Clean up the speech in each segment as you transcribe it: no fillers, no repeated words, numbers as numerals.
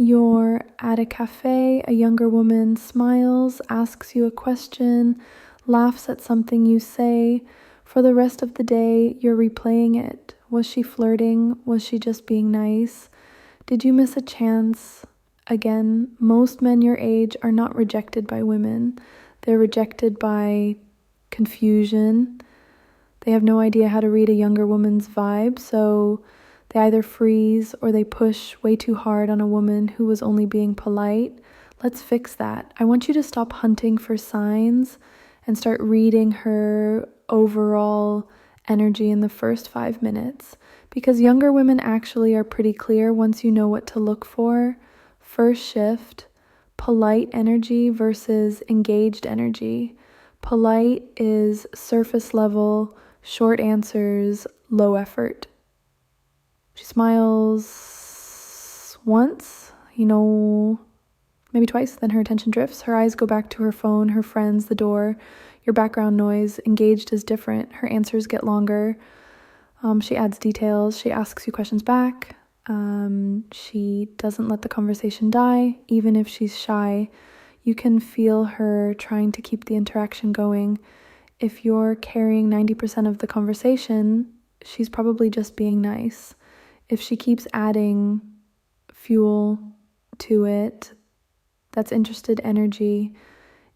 You're at a cafe, a younger woman smiles, asks you a question, laughs at something you say. For the rest of the day, you're replaying it. Was she flirting? Was she just being nice? Did you miss a chance? Again, most men your age are not rejected by women. They're rejected by confusion. They have no idea how to read a younger woman's vibe, so they either freeze or they push way too hard on a woman who was only being polite. Let's fix that. I want you to stop hunting for signs and start reading her overall energy in the first 5 minutes, because younger women actually are pretty clear once you know what to look for. First shift, polite energy versus engaged energy. Polite is surface level, short answers, low effort. She smiles once, maybe twice, then her attention drifts. Her eyes go back to her phone, her friends, the door, your background noise. Engaged is different. Her answers get longer. She adds details. She asks you questions back. She doesn't let the conversation die, even if she's shy. You can feel her trying to keep the interaction going. If you're carrying 90% of the conversation, she's probably just being nice. If she keeps adding fuel to it, that's interested energy,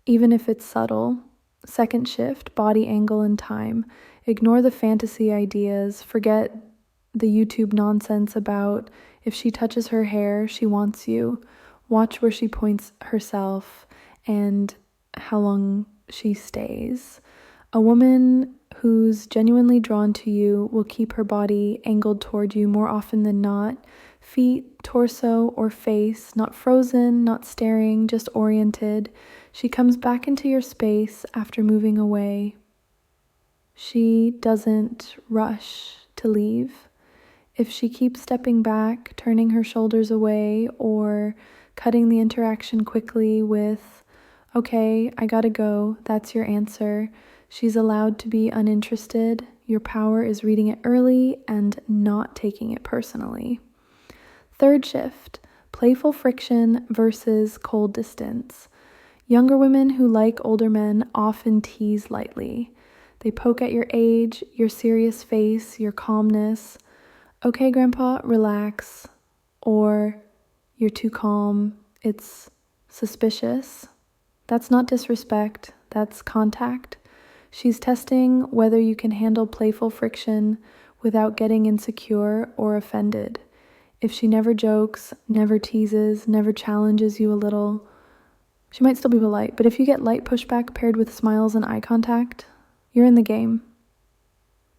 even if it's subtle. Second shift, body angle and time. Ignore the fantasy ideas. Forget the YouTube nonsense about if she touches her hair, she wants you. Watch where she points herself and how long she stays. A woman who's genuinely drawn to you will keep her body angled toward you more often than not. Feet, torso, or face, not frozen, not staring, just oriented. She comes back into your space after moving away. She doesn't rush to leave. If she keeps stepping back, turning her shoulders away, or cutting the interaction quickly with, "Okay, I gotta go," that's your answer. She's allowed to be uninterested. Your power is reading it early and not taking it personally. Third shift, playful friction versus cold distance. Younger women who like older men often tease lightly. They poke at your age, your serious face, your calmness. "Okay, Grandpa, relax." Or, "You're too calm. It's suspicious." That's not disrespect, that's contact. She's testing whether you can handle playful friction without getting insecure or offended. If she never jokes, never teases, never challenges you a little, she might still be polite, but if you get light pushback paired with smiles and eye contact, you're in the game.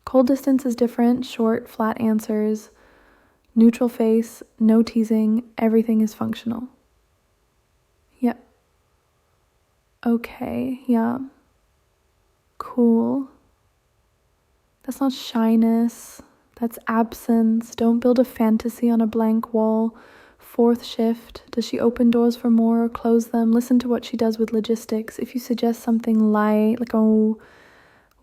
Cold distance is different, short, flat answers, neutral face, no teasing, everything is functional. Yep. Okay, yeah. Cool. That's not shyness, that's absence. Don't build a fantasy on a blank wall. Fourth shift, does she open doors for more or close them? Listen to what she does with logistics. If you suggest something light, like, "Oh,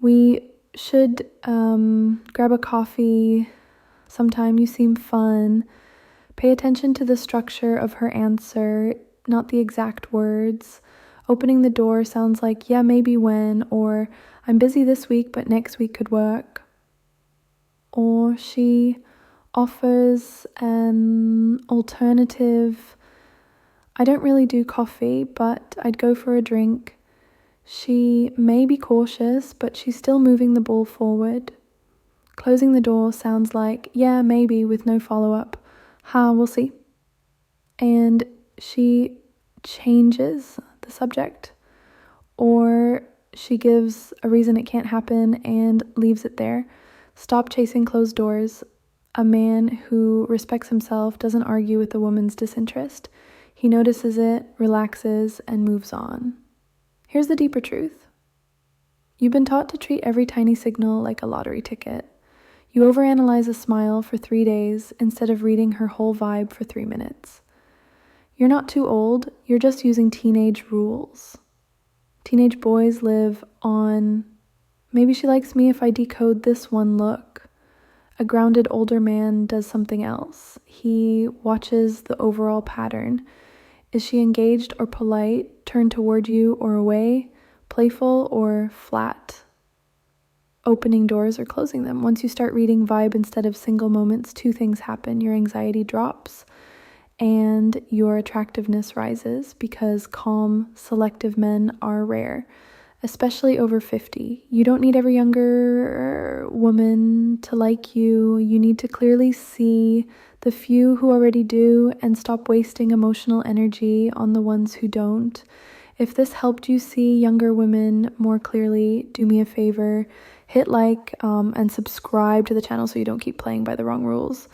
we should grab a coffee sometime, you seem fun," pay attention to the structure of her answer, not the exact words. Opening the door sounds like, "Yeah, maybe when," or "I'm busy this week, but next week could work." Or she offers an alternative. "I don't really do coffee, but I'd go for a drink." She may be cautious, but she's still moving the ball forward. Closing the door sounds like, "Yeah, maybe," with no follow-up. We'll see. And she changes the subject, or she gives a reason it can't happen and leaves it there. Stop chasing closed doors. A man who respects himself doesn't argue with a woman's disinterest. He notices it, relaxes, and moves on. Here's the deeper truth. You've been taught to treat every tiny signal like a lottery ticket. You overanalyze a smile for 3 days instead of reading her whole vibe for 3 minutes. You're not too old, you're just using teenage rules. Teenage boys live on, "Maybe she likes me if I decode this one look." A grounded older man does something else. He watches the overall pattern. Is she engaged or polite, turned toward you or away, playful or flat, opening doors or closing them? Once you start reading vibe instead of single moments, two things happen. Your anxiety drops and your attractiveness rises, because calm, selective men are rare, especially over 50. You don't need every younger woman to like you. You need to clearly see the few who already do and stop wasting emotional energy on the ones who don't. If this helped you see younger women more clearly, do me a favor, hit like and subscribe to the channel so you don't keep playing by the wrong rules.